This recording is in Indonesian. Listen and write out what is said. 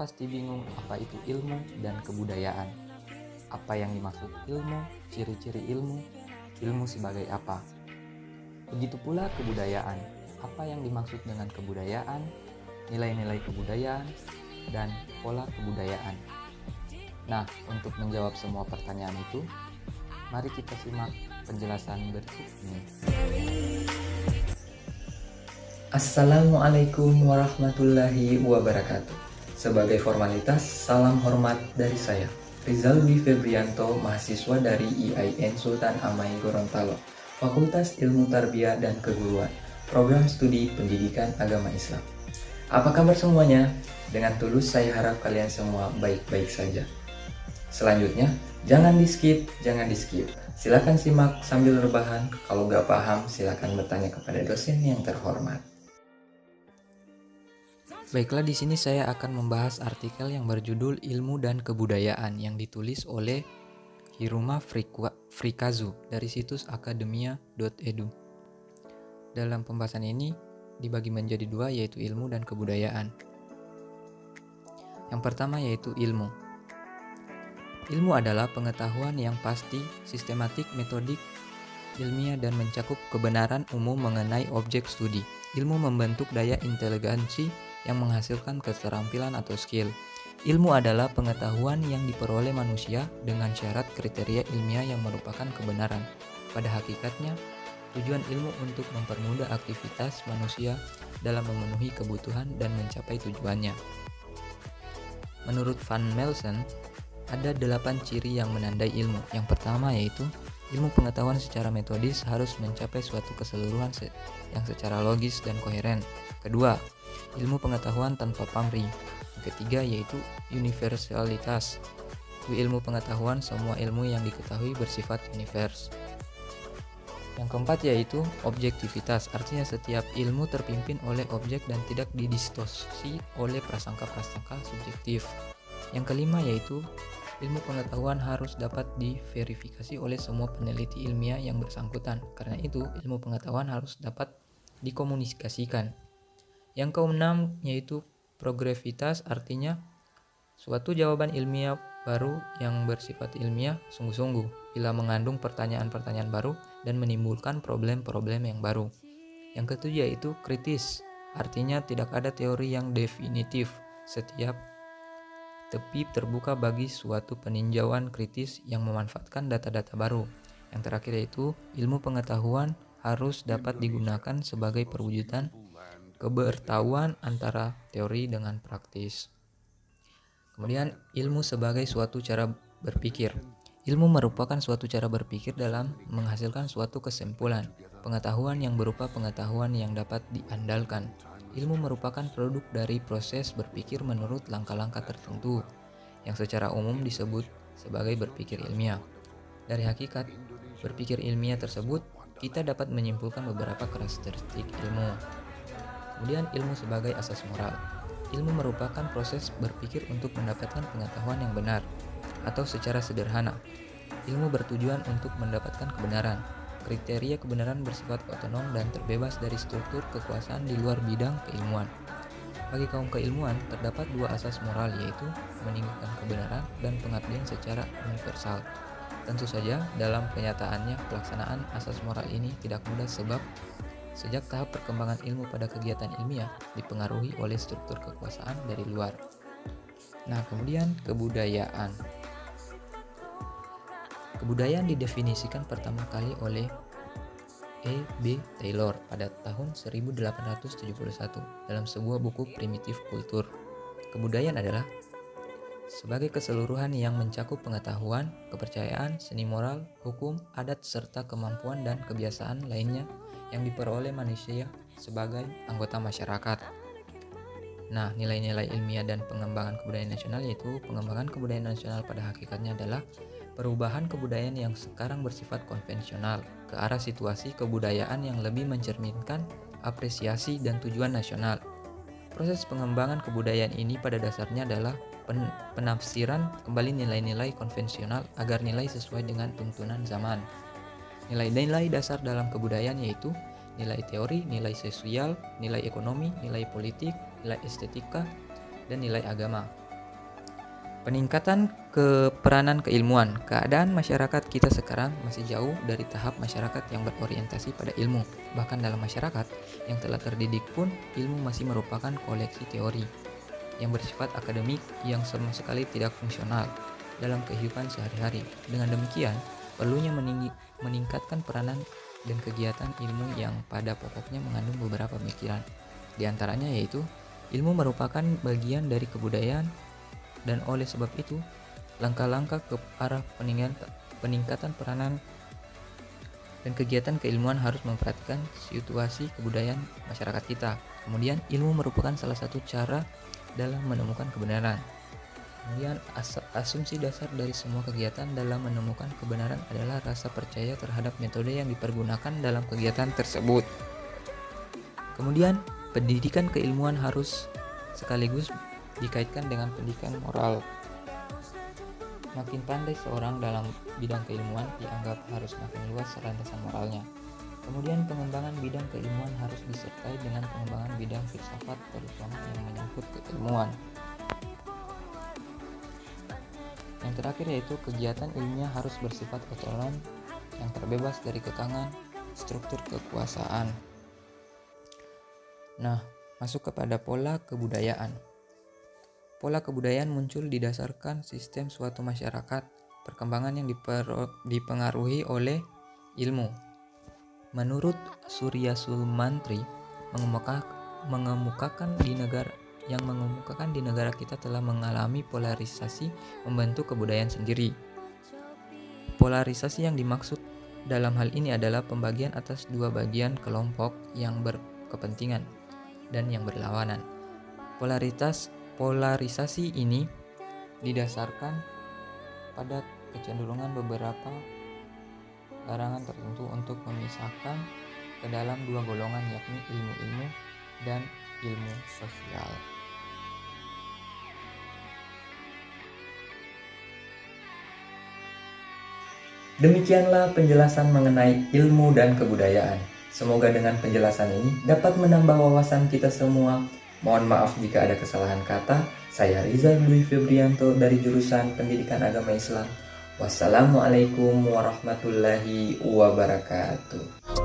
pasti bingung apa itu ilmu dan kebudayaan. Apa yang dimaksud ilmu, ciri-ciri ilmu, ilmu sebagai apa. Begitu pula kebudayaan. Apa yang dimaksud dengan kebudayaan, nilai-nilai kebudayaan, dan pola kebudayaan. Nah, untuk menjawab semua pertanyaan itu, mari kita simak penjelasan berikut ini. Assalamualaikum warahmatullahi wabarakatuh. Sebagai formalitas, salam hormat dari saya, Rizal Dwi Febrianto, mahasiswa dari IAIN Sultan Amai Gorontalo, Fakultas Ilmu Tarbiyah dan Keguruan, Program Studi Pendidikan Agama Islam. Apa kabar semuanya? Dengan tulus saya harap kalian semua baik-baik saja. Selanjutnya, jangan di-skip. Silakan simak sambil rebahan. Kalau nggak paham, silakan bertanya kepada dosen yang terhormat. Baiklah, di sini saya akan membahas artikel yang berjudul Ilmu dan Kebudayaan yang ditulis oleh Hiruma Frikazu dari situs academia.edu. Dalam pembahasan ini dibagi menjadi dua, yaitu ilmu dan kebudayaan. Yang pertama yaitu ilmu. Ilmu adalah pengetahuan yang pasti, sistematik, metodik, ilmiah, dan mencakup kebenaran umum mengenai objek studi. Ilmu membentuk daya inteligensi yang menghasilkan keterampilan atau skill. Ilmu adalah pengetahuan yang diperoleh manusia dengan syarat kriteria ilmiah yang merupakan kebenaran. Pada hakikatnya, tujuan ilmu untuk mempermudah aktivitas manusia dalam memenuhi kebutuhan dan mencapai tujuannya. Menurut Van Melsen, ada 8 ciri yang menandai ilmu. Yang pertama yaitu ilmu pengetahuan secara metodis harus mencapai suatu keseluruhan yang secara logis dan koheren. Kedua, ilmu pengetahuan tanpa pamrih. Yang ketiga yaitu universalitas. Ilmu pengetahuan, semua ilmu yang diketahui bersifat univers. Yang keempat yaitu objektivitas, artinya setiap ilmu terpimpin oleh objek dan tidak didistorsi oleh prasangka-prasangka subjektif. Yang kelima yaitu ilmu pengetahuan harus dapat diverifikasi oleh semua peneliti ilmiah yang bersangkutan. Karena itu, ilmu pengetahuan harus dapat dikomunikasikan. Yang keenam yaitu progresivitas, artinya suatu jawaban ilmiah baru yang bersifat ilmiah sungguh-sungguh bila mengandung pertanyaan-pertanyaan baru dan menimbulkan problem-problem yang baru. Yang ketujuh yaitu kritis, artinya tidak ada teori yang definitif. Setiap tepi terbuka bagi suatu peninjauan kritis yang memanfaatkan data-data baru. Yang terakhir yaitu ilmu pengetahuan harus dapat digunakan sebagai perwujudan kebertahuan antara teori dengan praktis. Kemudian ilmu sebagai suatu cara berpikir. Ilmu merupakan suatu cara berpikir dalam menghasilkan suatu kesimpulan. Pengetahuan yang berupa pengetahuan yang dapat diandalkan. Ilmu merupakan produk dari proses berpikir menurut langkah-langkah tertentu yang secara umum disebut sebagai berpikir ilmiah. Dari hakikat berpikir ilmiah tersebut, kita dapat menyimpulkan beberapa karakteristik ilmu. Kemudian ilmu sebagai asas moral. Ilmu merupakan proses berpikir untuk mendapatkan pengetahuan yang benar, atau secara sederhana, ilmu bertujuan untuk mendapatkan kebenaran. Kriteria kebenaran bersifat otonom dan terbebas dari struktur kekuasaan di luar bidang keilmuan. Bagi kaum keilmuan, terdapat dua asas moral, yaitu meninggikan kebenaran dan pengabdian secara universal. Tentu saja, dalam kenyataannya, pelaksanaan asas moral ini tidak mudah sebab sejak tahap perkembangan ilmu pada kegiatan ilmiah dipengaruhi oleh struktur kekuasaan dari luar. Nah, kemudian kebudayaan. Kebudayaan didefinisikan pertama kali oleh E.B. Taylor pada tahun 1871 dalam sebuah buku Primitif Kultur. Kebudayaan adalah sebagai keseluruhan yang mencakup pengetahuan, kepercayaan, seni moral, hukum, adat, serta kemampuan dan kebiasaan lainnya yang diperoleh manusia sebagai anggota masyarakat. Nah, nilai-nilai ilmiah dan pengembangan kebudayaan nasional yaitu pengembangan kebudayaan nasional pada hakikatnya adalah perubahan kebudayaan yang sekarang bersifat konvensional ke arah situasi kebudayaan yang lebih mencerminkan apresiasi dan tujuan nasional. Proses pengembangan kebudayaan ini pada dasarnya adalah penafsiran kembali nilai-nilai konvensional agar nilai sesuai dengan tuntunan zaman. Nilai-nilai dasar dalam kebudayaan yaitu nilai teori, nilai sosial, nilai ekonomi, nilai politik, nilai estetika, dan nilai agama. Peningkatan keperanan keilmuan. Keadaan masyarakat kita sekarang masih jauh dari tahap masyarakat yang berorientasi pada ilmu. Bahkan dalam masyarakat yang telah terdidik pun, ilmu masih merupakan koleksi teori yang bersifat akademik yang sama sekali tidak fungsional dalam kehidupan sehari-hari. Dengan demikian, perlunya meningkatkan peranan dan kegiatan ilmu yang pada pokoknya mengandung beberapa pemikiran. Di antaranya yaitu, ilmu merupakan bagian dari kebudayaan, dan oleh sebab itu, langkah-langkah ke arah peningkatan peranan dan kegiatan keilmuan harus memperhatikan situasi kebudayaan masyarakat kita. Kemudian, ilmu merupakan salah satu cara dalam menemukan kebenaran. Kemudian, asumsi dasar dari semua kegiatan dalam menemukan kebenaran adalah rasa percaya terhadap metode yang dipergunakan dalam kegiatan tersebut. Kemudian, pendidikan keilmuan harus sekaligus dikaitkan dengan pendidikan moral. Makin pandai seorang dalam bidang keilmuan dianggap harus makin luas landasan moralnya. Kemudian pengembangan bidang keilmuan harus disertai dengan pengembangan bidang filsafat, terutama yang menyangkut keilmuan. Yang terakhir yaitu kegiatan ilmiah harus bersifat otonom yang terbebas dari kekangan struktur kekuasaan. Nah, masuk kepada pola kebudayaan. Pola kebudayaan muncul didasarkan sistem suatu masyarakat, perkembangan yang dipengaruhi oleh ilmu. Menurut Surya Sulmantri, mengemukakan di negara kita telah mengalami polarisasi membentuk kebudayaan sendiri. Polarisasi yang dimaksud dalam hal ini adalah pembagian atas dua bagian kelompok yang berkepentingan dan yang berlawanan. Polarisasi ini didasarkan pada kecenderungan beberapa kalangan tertentu untuk memisahkan ke dalam dua golongan, yakni ilmu dan ilmu sosial. Demikianlah penjelasan mengenai ilmu dan kebudayaan. Semoga dengan penjelasan ini dapat menambah wawasan kita semua. Mohon maaf jika ada kesalahan kata. Saya Rizal Dwi Febrianto dari jurusan Pendidikan Agama Islam. Wassalamualaikum warahmatullahi wabarakatuh.